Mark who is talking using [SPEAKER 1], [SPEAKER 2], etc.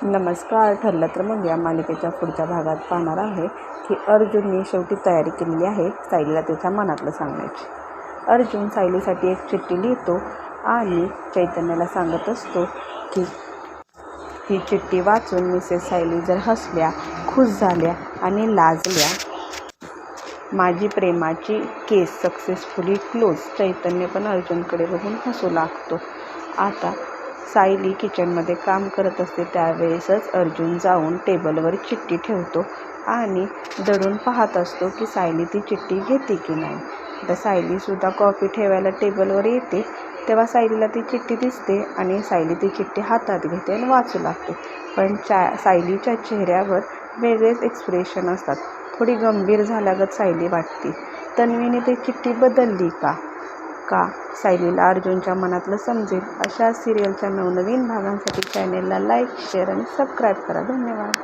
[SPEAKER 1] नमस्कार. ठरलं तर मग या मालिकेच्या पुढच्या भागात पाहणार आहे की अर्जुनने शेवटी तयारी केलेली आहे सायलीला त्याच्या मनातलं सांगण्याची. अर्जुन सायलीसाठी एक चिठ्ठी लिहितो आणि चैतन्याला सांगत असतो की ही चिठ्ठी वाचून मिसेस सायली जर हसल्या, खुश झाल्या आणि लाजल्या, माझी प्रेमाची केस सक्सेसफुली क्लोज. चैतन्य पण अर्जुनकडे बघून हसू लागतो. आता सायली किचनमध्ये काम करत असते त्यावेळेसच अर्जुन जाऊन टेबलवर चिठ्ठी ठेवतो आणि दडून पाहत असतो की सायली ती चिठ्ठी घेते की नाही. आता सायलीसुद्धा कॉफी ठेवायला टेबलवर येते तेव्हा सायलीला ती चिठ्ठी दिसते आणि सायली ती चिठ्ठी हातात घेते आणि वाचू लागते. पण सायलीच्या चेहऱ्यावर वेगळेच एक्सप्रेशन असतात. थोडी गंभीर झाल्यागत सायली वाटते. तन्वीने ती चिठ्ठी बदलली का? सायलीला अर्जुनच्या मनातलं समजेल. अशा सिरियलच्या नवनवीन भागांसाठी चॅनेलला लाईक, शेअर आणि सबस्क्राईब करा. धन्यवाद.